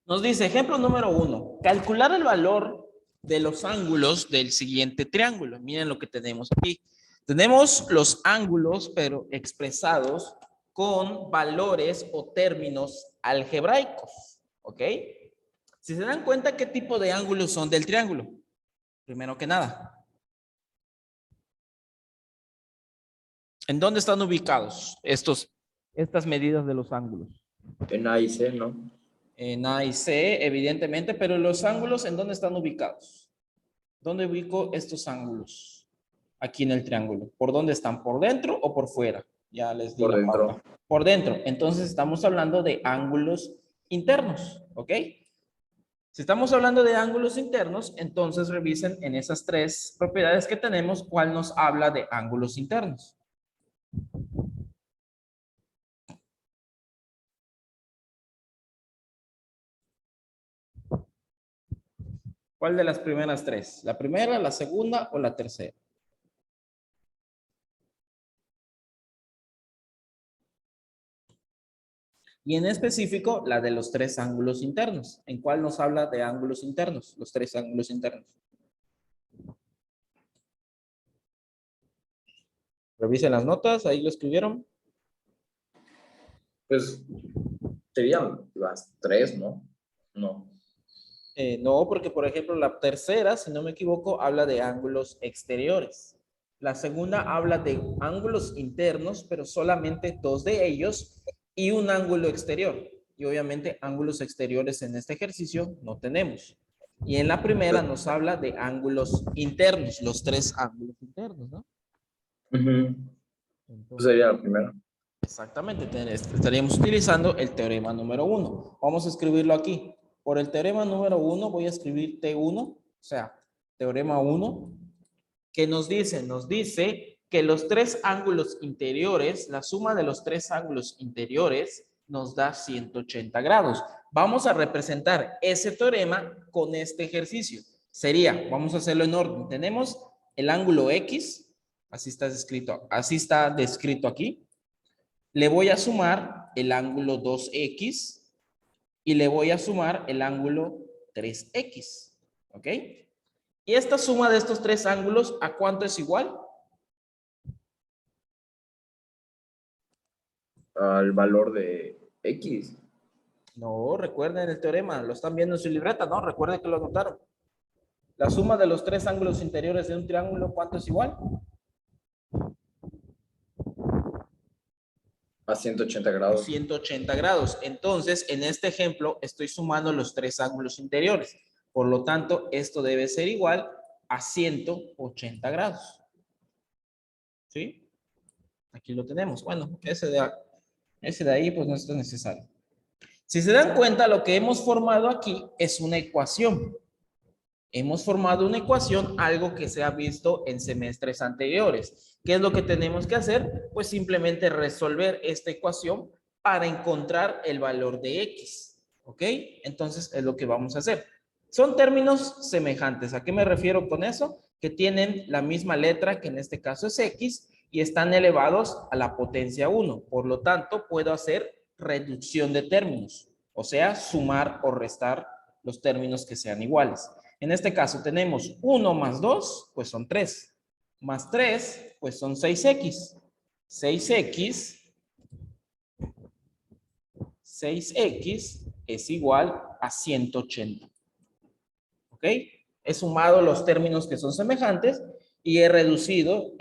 Nos dice, ejemplo número 1, calcular el valor de los ángulos del siguiente triángulo. Miren lo que tenemos aquí. Tenemos los ángulos, pero expresados con valores o términos algebraicos. ¿Ok? Si se dan cuenta, ¿qué tipo de ángulos son del triángulo? Primero que nada, ¿en dónde están ubicados estas medidas de los ángulos? En A y C, ¿no? En A y C, evidentemente, pero los ángulos, ¿en dónde están ubicados? ¿Dónde ubico estos ángulos? Aquí en el triángulo. ¿Por dónde están? ¿Por dentro o por fuera? Ya les di Por la dentro. pauta. Por dentro. Entonces estamos hablando de ángulos internos, ¿ok? Si estamos hablando de ángulos internos, entonces revisen en esas tres propiedades que tenemos cuál nos habla de ángulos internos. ¿Cuál de las primeras tres? ¿La primera, la segunda o la tercera? Y en específico, la de los tres ángulos internos. ¿En cuál nos habla de ángulos internos? Los tres ángulos internos. Revisen las notas, ahí lo escribieron. Pues serían las tres, ¿no? No. No, porque por ejemplo la tercera, si no me equivoco, habla de ángulos exteriores. La segunda habla de ángulos internos, pero solamente dos de ellos y un ángulo exterior. Y obviamente ángulos exteriores en este ejercicio no tenemos. Y en la primera nos habla de ángulos internos, los tres ángulos internos, ¿no? Entonces, Sería la primera. exactamente, estaríamos utilizando el teorema número 1. Vamos a escribirlo aquí. Por el teorema número 1 voy a escribir T1, o sea, teorema 1, que nos dice que los tres ángulos interiores, la suma de los tres ángulos interiores nos da 180 grados. Vamos a representar ese teorema con este ejercicio. Sería, vamos a hacerlo en orden. Tenemos el ángulo X, así está descrito aquí. Le voy a sumar el ángulo 2X y le voy a sumar el ángulo 3X. ¿Ok? Y esta suma de estos tres ángulos, ¿a cuánto es igual? Al valor de X. No, recuerden el teorema, lo están viendo en su libreta, ¿no? Recuerden que lo anotaron. La suma de los tres ángulos interiores de un triángulo, ¿cuánto es igual? A 180 grados. 180 grados. Entonces, en este ejemplo, estoy sumando los tres ángulos interiores. Por lo tanto, esto debe ser igual a 180 grados. ¿Sí? Aquí lo tenemos. Bueno, ese de ahí, pues no es necesario. Si se dan cuenta, lo que hemos formado aquí es una ecuación. Hemos formado una ecuación, algo que se ha visto en semestres anteriores. ¿Qué es lo que tenemos que hacer? Pues simplemente resolver esta ecuación para encontrar el valor de X. ¿Ok? Entonces es lo que vamos a hacer. Son términos semejantes. ¿A qué me refiero con eso? Que tienen la misma letra, que en este caso es X, y están elevados a la potencia 1. Por lo tanto, puedo hacer reducción de términos, o sea, sumar o restar los términos que sean iguales. En este caso tenemos 1 más 2, pues son 3. Más 3, pues son 6X. 6X es igual a 180. ¿Ok? He sumado los términos que son semejantes y he reducido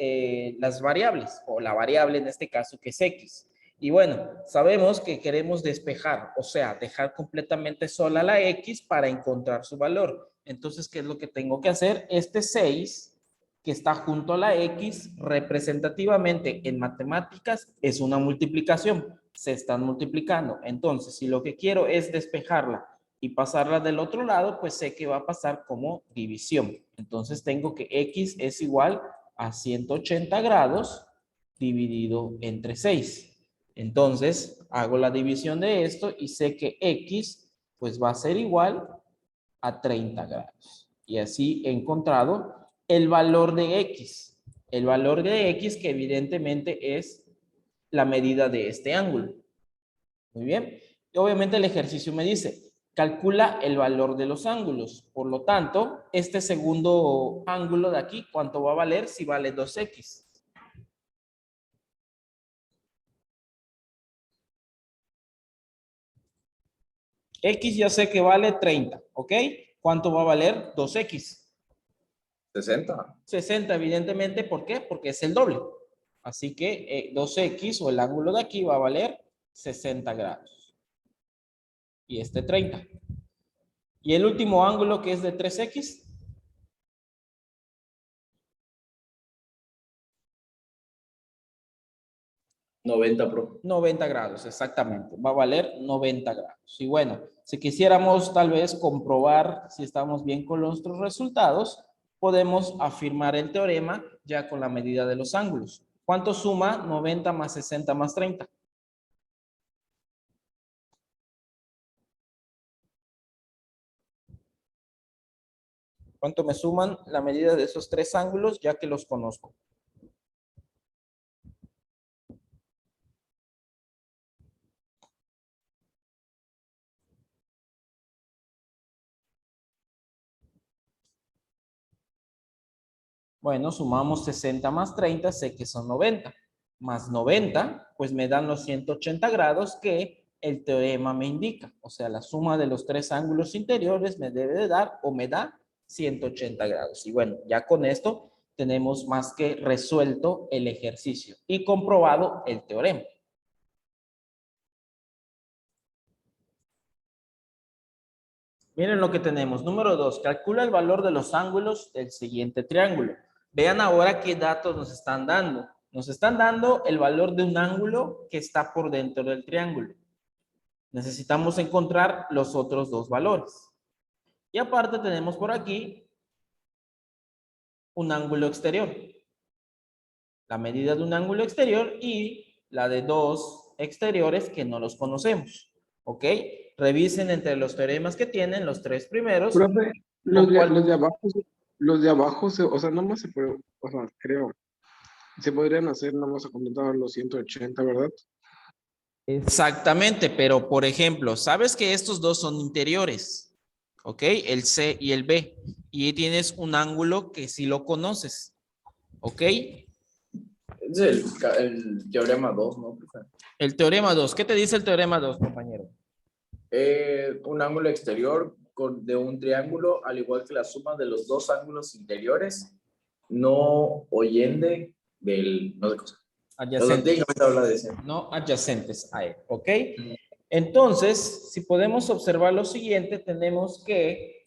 las variables, o la variable en este caso que es X. Y bueno, sabemos que queremos despejar, o sea, dejar completamente sola la X para encontrar su valor. Entonces, ¿qué es lo que tengo que hacer? Este 6, que está junto a la X, representativamente en matemáticas, es una multiplicación. Se están multiplicando. Entonces, si lo que quiero es despejarla y pasarla del otro lado, pues sé que va a pasar como división. Entonces, tengo que X es igual a 180 grados dividido entre 6. Entonces, hago la división de esto y sé que X pues va a ser igual a 30 grados. Y así he encontrado el valor de X. El valor de X que evidentemente es la medida de este ángulo. Muy bien. Y obviamente el ejercicio me dice, calcula el valor de los ángulos. Por lo tanto, este segundo ángulo de aquí, ¿cuánto va a valer? Si vale 2x. X ya sé que vale 30, ¿ok? ¿Cuánto va a valer 2x? 60. 60, evidentemente. ¿Por qué? Porque es el doble. Así que 2x o el ángulo de aquí va a valer 60 grados. Y este 30. Y el último ángulo que es de 3x. 90, pro. 90 grados, exactamente. Va a valer 90 grados. Y bueno, si quisiéramos tal vez comprobar si estamos bien con nuestros resultados, podemos afirmar el teorema ya con la medida de los ángulos. ¿Cuánto suma 90 más 60 más 30? ¿Cuánto me suman la medida de esos tres ángulos ya que los conozco? Bueno, sumamos 60 más 30, sé que son 90. Más 90, pues me dan los 180 grados que el teorema me indica. O sea, la suma de los tres ángulos interiores me debe de dar o me da 180 grados. Y bueno, ya con esto tenemos más que resuelto el ejercicio y comprobado el teorema. Miren lo que tenemos. Número 2. Calcula el valor de los ángulos del siguiente triángulo. Vean ahora qué datos nos están dando. Nos están dando el valor de un ángulo que está por dentro del triángulo. Necesitamos encontrar los otros dos valores. Y aparte tenemos por aquí un ángulo exterior. La medida de un ángulo exterior y la de dos exteriores que no los conocemos. ¿Ok? Revisen entre los teoremas que tienen, los tres primeros. Profe, ¿Con cuál? los de abajo, o sea, nomás se puede, o sea, creo, se podrían hacer nomás a completar los 180, ¿verdad? Exactamente, pero por ejemplo, sabes que estos dos son interiores, ¿ok? El C y el B. Y ahí tienes un ángulo que sí lo conoces, ¿ok? Es el teorema 2, ¿no, profe? El teorema 2. ¿Qué te dice el teorema 2, compañero? Un ángulo exterior de un triángulo, al igual que la suma de los dos ángulos interiores, no oyende del, no sé cosa. Adyacentes. Habla de ese. No adyacentes a él, ¿ok? Entonces, si podemos observar lo siguiente, tenemos que,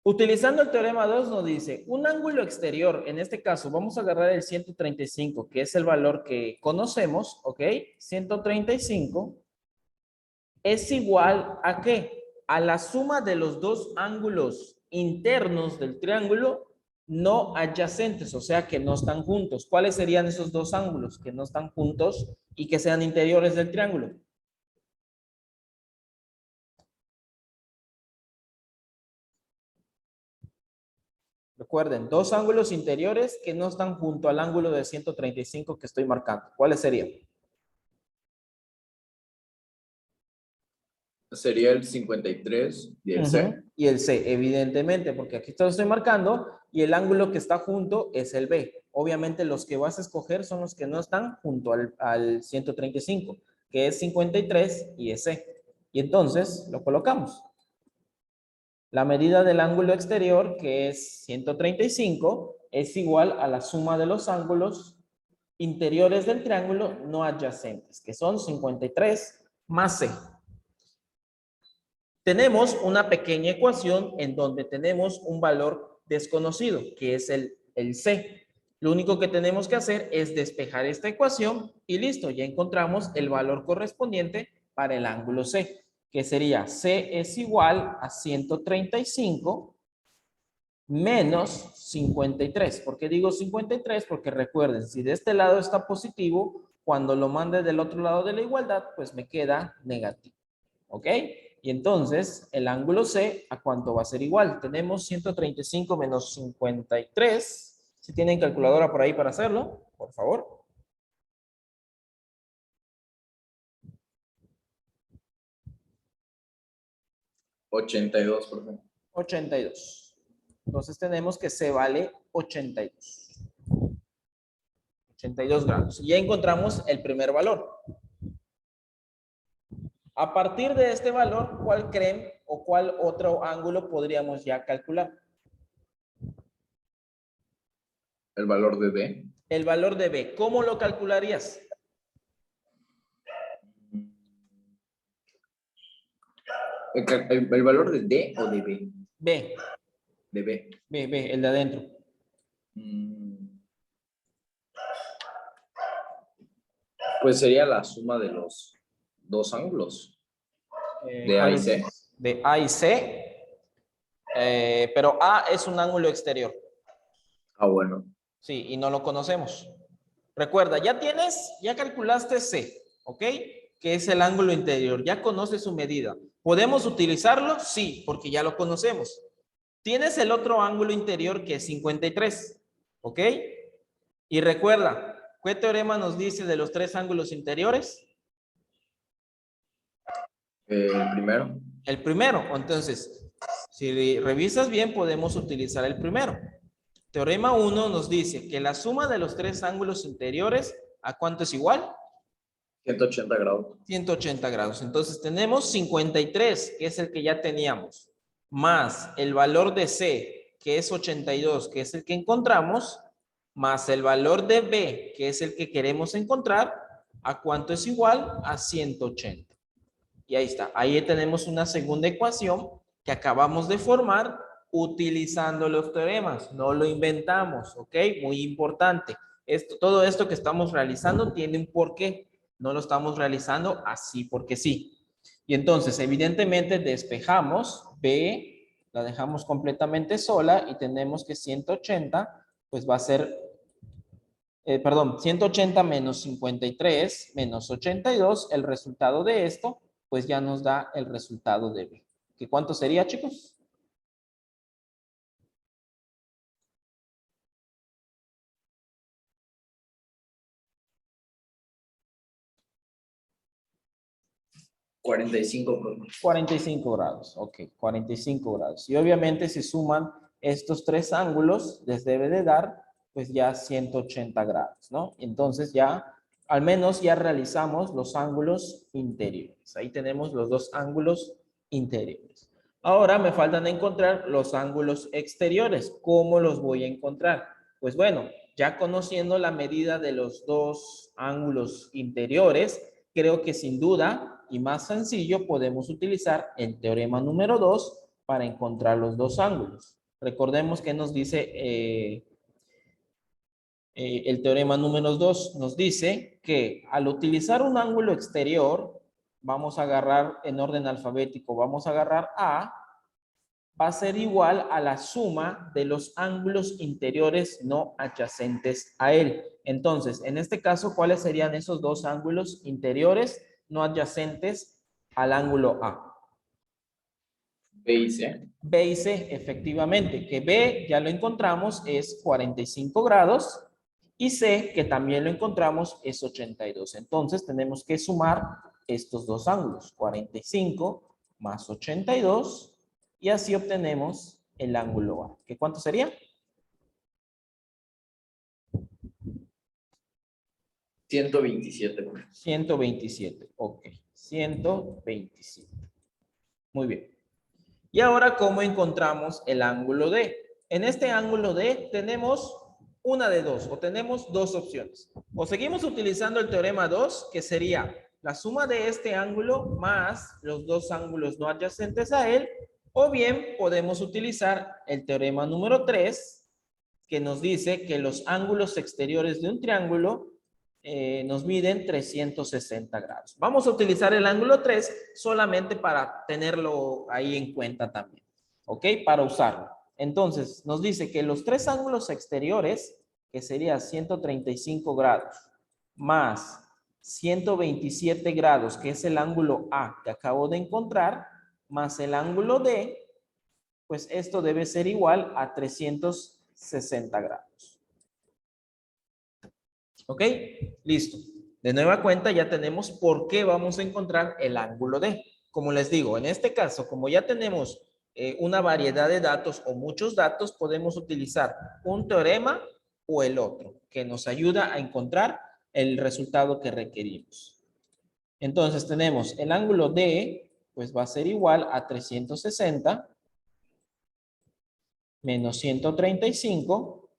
utilizando el teorema 2, nos dice, un ángulo exterior, en este caso, vamos a agarrar el 135, que es el valor que conocemos, ¿ok? 135 es igual a ¿qué? A la suma de los dos ángulos internos del triángulo no adyacentes, o sea que no están juntos. ¿Cuáles serían esos dos ángulos que no están juntos y que sean interiores del triángulo? Recuerden, dos ángulos interiores que no están junto al ángulo de 135 que estoy marcando. ¿Cuáles serían? Sería el 53 y el C. Y el C, evidentemente, porque aquí te lo estoy marcando y el ángulo que está junto es el B. Obviamente los que vas a escoger son los que no están junto al 135, que es 53 y es C. Y entonces lo colocamos. La medida del ángulo exterior, que es 135, es igual a la suma de los ángulos interiores del triángulo no adyacentes, que son 53 más C. Tenemos una pequeña ecuación en donde tenemos un valor desconocido, que es el C. Lo único que tenemos que hacer es despejar esta ecuación y listo, ya encontramos el valor correspondiente para el ángulo C, que sería C es igual a 135 menos 53. ¿Por qué digo 53? Porque recuerden, si de este lado está positivo, cuando lo mande del otro lado de la igualdad, pues me queda negativo. ¿Ok? Y entonces, el ángulo C, ¿a cuánto va a ser igual? Tenemos 135 menos 53. Si tienen calculadora por ahí para hacerlo, por favor. 82, por ejemplo. 82. Entonces tenemos que C vale 82. 82 grados. Y ya encontramos el primer valor. A partir de este valor, ¿cuál creen o cuál otro ángulo podríamos ya calcular? El valor de D. El valor de B. ¿Cómo lo calcularías? ¿El valor de D o de B? B. De B. B, el de adentro. Pues sería la suma de los dos ángulos. De A y C. De A y C. Pero A es un ángulo exterior. Ah, bueno. Sí, y no lo conocemos. Recuerda, ya calculaste C, ¿ok? Que es el ángulo interior. Ya conoces su medida. ¿Podemos utilizarlo? Sí, porque ya lo conocemos. Tienes el otro ángulo interior que es 53, ¿ok? Y recuerda, ¿qué teorema nos dice de los tres ángulos interiores? El primero. El primero. Entonces, si revisas bien, podemos utilizar el primero. Teorema 1 nos dice que la suma de los tres ángulos interiores, ¿a cuánto es igual? 180 grados. 180 grados. Entonces tenemos 53, que es el que ya teníamos, más el valor de C, que es 82, que es el que encontramos, más el valor de B, que es el que queremos encontrar, ¿a cuánto es igual? A 180. Y ahí está. Ahí tenemos una segunda ecuación que acabamos de formar utilizando los teoremas. No lo inventamos, ¿ok? Muy importante. Todo esto que estamos realizando tiene un porqué. No lo estamos realizando así porque sí. Y entonces, evidentemente, despejamos B, la dejamos completamente sola y tenemos que 180, pues va a ser, 180 menos 53 menos 82, el resultado de esto, pues ya nos da el resultado de B. ¿Qué cuánto sería, chicos? $45. 45 grados, ok, 45 grados. Y obviamente si suman estos tres ángulos, les debe de dar pues ya 180 grados, ¿no? Entonces ya, al menos ya realizamos los ángulos interiores. Ahí tenemos los dos ángulos interiores. Ahora me faltan encontrar los ángulos exteriores. ¿Cómo los voy a encontrar? Pues bueno, ya conociendo la medida de los dos ángulos interiores, creo que sin duda y más sencillo podemos utilizar el teorema número 2 para encontrar los dos ángulos. Recordemos que nos dice el teorema número 2, nos dice que al utilizar un ángulo exterior, vamos a agarrar en orden alfabético, vamos a agarrar A, va a ser igual a la suma de los ángulos interiores no adyacentes a él. Entonces, en este caso, ¿cuáles serían esos dos ángulos interiores no adyacentes al ángulo A? B y C. B y C, efectivamente, que B ya lo encontramos es 45 grados y C, que también lo encontramos, es 82. Entonces, tenemos que sumar estos dos ángulos, 45 más 82, y así obtenemos el ángulo A. ¿Qué cuánto sería? 127. 127, ok, 127. Muy bien. Y ahora, ¿cómo encontramos el ángulo D? En este ángulo D tenemos una de dos, o tenemos dos opciones. O seguimos utilizando el teorema 2, que sería la suma de este ángulo más los dos ángulos no adyacentes a él, o bien podemos utilizar el teorema número 3, que nos dice que los ángulos exteriores de un triángulo nos miden 360 grados. Vamos a utilizar el ángulo 3 solamente para tenerlo ahí en cuenta también, ¿ok? Para usarlo. Entonces, nos dice que los tres ángulos exteriores, que sería 135 grados, más 127 grados, que es el ángulo A que acabo de encontrar, más el ángulo D, pues esto debe ser igual a 360 grados. ¿Ok? Listo. De nueva cuenta ya tenemos por qué vamos a encontrar el ángulo D. como les digo, en este caso, como ya tenemos una variedad de datos o muchos datos, podemos utilizar un teorema o el otro, que nos ayuda a encontrar el resultado que requerimos. Entonces tenemos el ángulo D, pues va a ser igual a 360 menos 135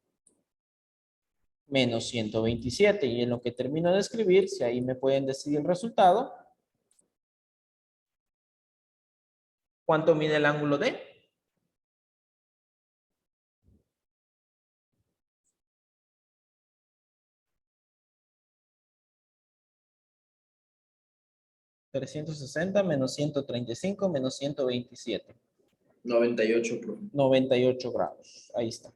menos 127. Y en lo que termino de escribir, si ahí me pueden decir el resultado, ¿cuánto mide el ángulo D? $360 menos 135 menos 127. 98, profe. 98 grados. Ahí está.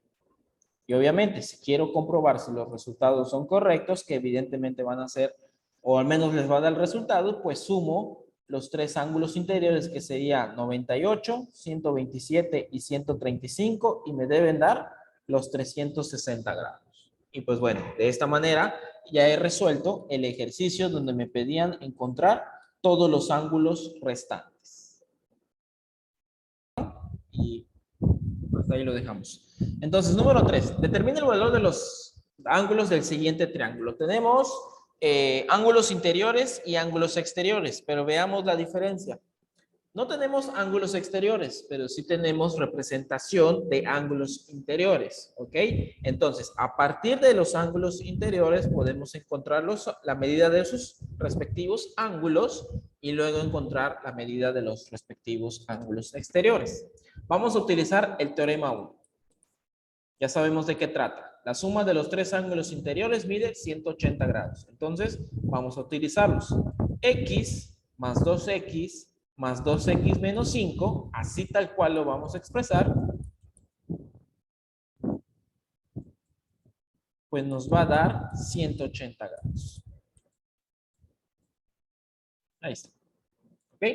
Y obviamente, si quiero comprobar si los resultados son correctos, que evidentemente van a ser, o al menos les va a dar el resultado, pues sumo los tres ángulos interiores, que sería 98, 127 y 135, y me deben dar los 360 grados. Y pues bueno, de esta manera ya he resuelto el ejercicio donde me pedían encontrar todos los ángulos restantes. Y hasta ahí lo dejamos. Entonces, número 3. Determina el valor de los ángulos del siguiente triángulo. Tenemos ángulos interiores y ángulos exteriores, pero veamos la diferencia. No tenemos ángulos exteriores, pero sí tenemos representación de ángulos interiores, ¿ok? Entonces, a partir de los ángulos interiores podemos encontrar la medida de sus respectivos ángulos y luego encontrar la medida de los respectivos ángulos exteriores. Vamos a utilizar el teorema 1. Ya sabemos de qué trata. La suma de los tres ángulos interiores mide 180 grados. Entonces, vamos a utilizarlos. X más 2x más 2x menos 5, así tal cual lo vamos a expresar, pues nos va a dar 180 grados. Ahí está. ¿Ok?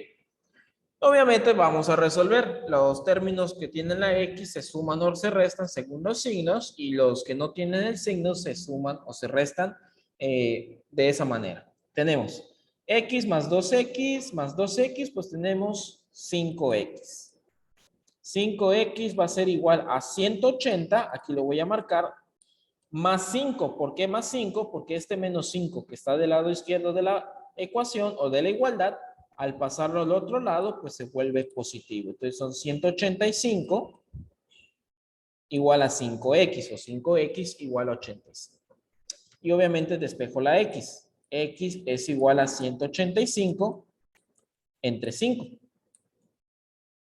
Obviamente vamos a resolver. Los términos que tienen la X se suman o se restan según los signos, y los que no tienen el signo se suman o se restan de esa manera. Tenemos X más 2x, pues tenemos 5x. 5x va a ser igual a 180, aquí lo voy a marcar, más 5. ¿Por qué más 5? Porque este menos 5 que está del lado izquierdo de la ecuación o de la igualdad, al pasarlo al otro lado, pues se vuelve positivo. Entonces son 185 igual a 5x, o 5x igual a 85. Y obviamente despejo la x. X es igual a 185 entre 5.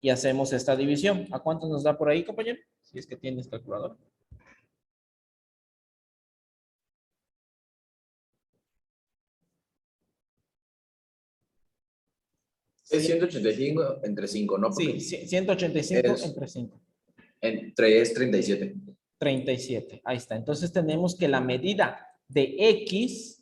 Y hacemos esta división. ¿A cuánto nos da por ahí, compañero? Si es que tienes calculador. Es 185 entre 5, ¿no? Sí, 185 es, entre 5. Es 37. 37. Ahí está. Entonces tenemos que la medida de X,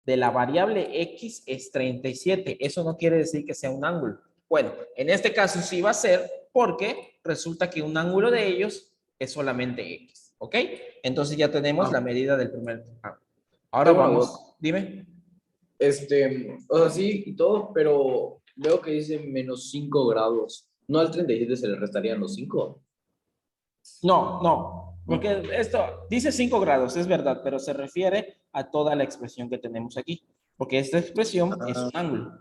de la variable X, es 37. Eso no quiere decir que sea un ángulo. Bueno, en este caso sí va a ser, porque resulta que un ángulo de ellos es solamente X. ¿Ok? Entonces ya tenemos la medida del primer ángulo. Ahora vamos, dime. O sea, sí y todo, pero veo que dice menos 5 grados. ¿No al 37 se le restarían los 5? No, porque esto dice 5 grados, es verdad, pero se refiere a toda la expresión que tenemos aquí, porque esta expresión es un ángulo.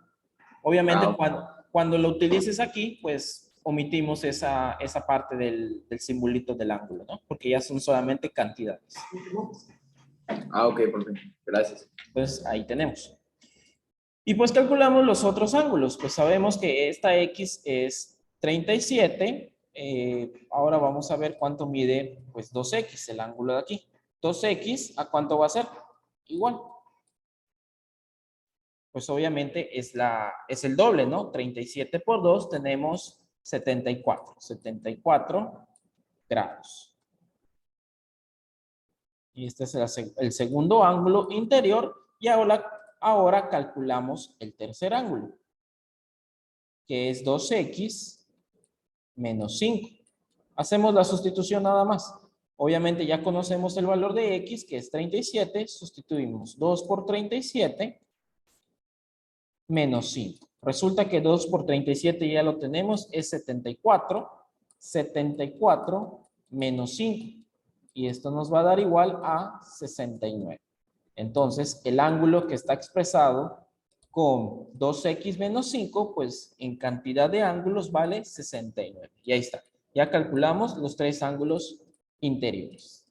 Obviamente, cuando lo utilices aquí, pues omitimos esa parte del simbolito del ángulo, ¿no? Porque ya son solamente cantidades. Ok, perfecto. Gracias. Entonces, ahí tenemos. Y pues calculamos los otros ángulos. Pues sabemos que esta X es 37. Ahora vamos a ver cuánto mide pues 2X, el ángulo de aquí. 2X, ¿a cuánto va a ser? Igual. Pues obviamente es el doble, ¿no? 37 por 2 tenemos 74. 74 grados. Y este es el segundo ángulo interior. Y ahora calculamos el tercer ángulo, que es 2X menos 5. Hacemos la sustitución nada más. Obviamente ya conocemos el valor de X, que es 37. Sustituimos 2 por 37 menos 5. Resulta que 2 por 37 ya lo tenemos, es 74. 74 menos 5. Y esto nos va a dar igual a 69. Entonces, el ángulo que está expresado con 2x menos 5, pues en cantidad de ángulos vale 69. Y ahí está. Ya calculamos los tres ángulos interiores.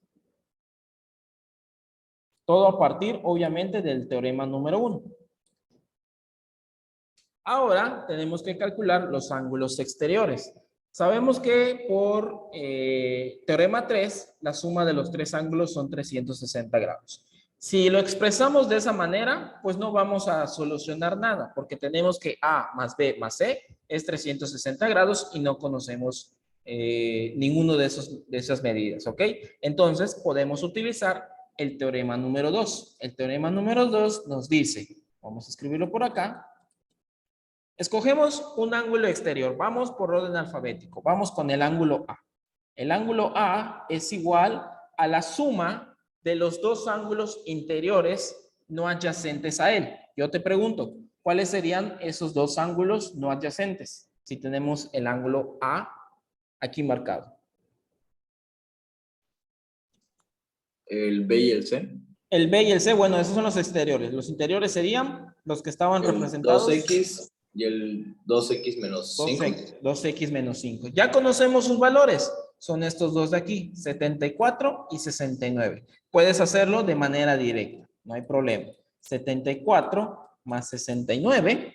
Todo a partir, obviamente, del teorema número 1. Ahora tenemos que calcular los ángulos exteriores. Sabemos que por teorema 3, la suma de los tres ángulos son 360 grados. Si lo expresamos de esa manera, pues no vamos a solucionar nada, porque tenemos que A más B más C es 360 grados y no conocemos ninguno de esas medidas, ¿ok? Entonces podemos utilizar el teorema número 2. El teorema número 2 nos dice, vamos a escribirlo por acá. Escogemos un ángulo exterior. Vamos por orden alfabético. Vamos con el ángulo A. El ángulo A es igual a la suma de los dos ángulos interiores no adyacentes a él. Yo te pregunto, ¿cuáles serían esos dos ángulos no adyacentes? Si tenemos el ángulo A aquí marcado. El B y el C. El B y el C, bueno, esos son los exteriores. Los interiores serían los que estaban representados. 2x y el 2x menos 5. 2x menos 5. Ya conocemos sus valores. Son estos dos de aquí, 74 y 69. Puedes hacerlo de manera directa, no hay problema. 74 más 69.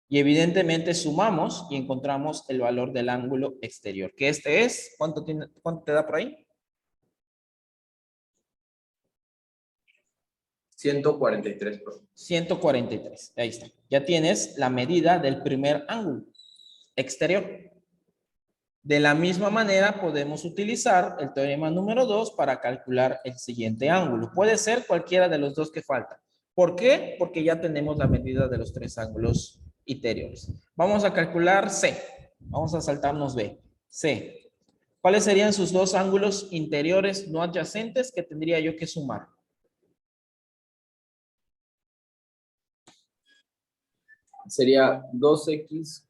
Y evidentemente sumamos y encontramos el valor del ángulo exterior. Que este es, ¿cuánto te da por ahí? 143. 143. Ahí está. Ya tienes la medida del primer ángulo exterior. De la misma manera podemos utilizar el teorema número 2 para calcular el siguiente ángulo. Puede ser cualquiera de los dos que faltan. ¿Por qué? Porque ya tenemos la medida de los tres ángulos interiores. Vamos a calcular C. Vamos a saltarnos B. C. ¿Cuáles serían sus dos ángulos interiores no adyacentes que tendría yo que sumar? Sería 2x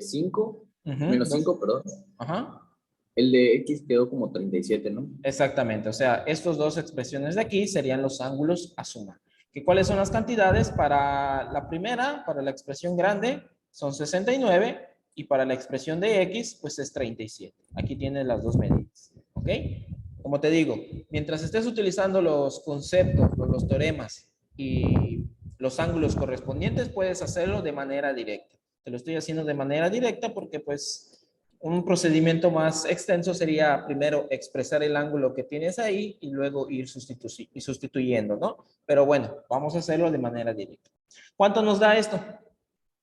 5 menos 5, perdón. Ajá. El de x quedó como 37, ¿no? Exactamente. O sea, estas dos expresiones de aquí serían los ángulos a sumar. ¿Cuáles son las cantidades? Para la primera, para la expresión grande, son 69 y para la expresión de x, pues es 37. Aquí tienes las dos medidas. ¿Ok? Como te digo, mientras estés utilizando los conceptos, los teoremas y los ángulos correspondientes, puedes hacerlo de manera directa. Te lo estoy haciendo de manera directa porque pues un procedimiento más extenso sería primero expresar el ángulo que tienes ahí y luego ir sustituyendo, ¿no? Pero bueno, vamos a hacerlo de manera directa. ¿Cuánto nos da esto?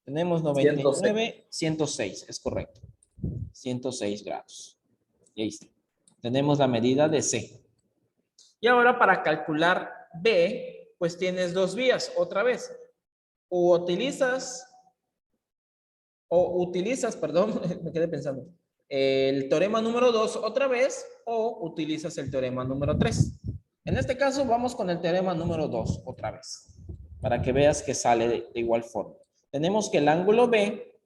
Tenemos 99, 106, es correcto. 106 grados. Y ahí está. Tenemos la medida de C. Y ahora para calcular B, pues tienes dos vías, otra vez. O utilizas, perdón, me quedé pensando, el teorema número 2 otra vez o utilizas el teorema número 3. En este caso vamos con el teorema número 2 otra vez, para que veas que sale de igual forma. Tenemos que el ángulo B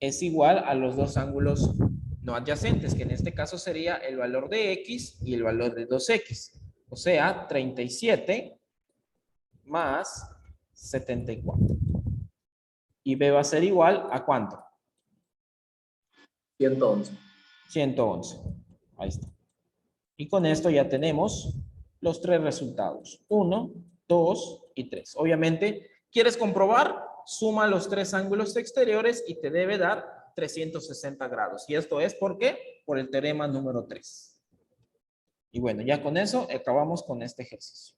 es igual a los dos ángulos no adyacentes, que en este caso sería el valor de X y el valor de 2X. O sea, 37 más 74. Y B va a ser igual a ¿cuánto? 111. 111. Ahí está. Y con esto ya tenemos los tres resultados. 1, 2 y 3. Obviamente, ¿quieres comprobar? Suma los tres ángulos exteriores y te debe dar 360 grados. ¿Y esto es por qué? Por el teorema número 3. Y bueno, ya con eso acabamos con este ejercicio.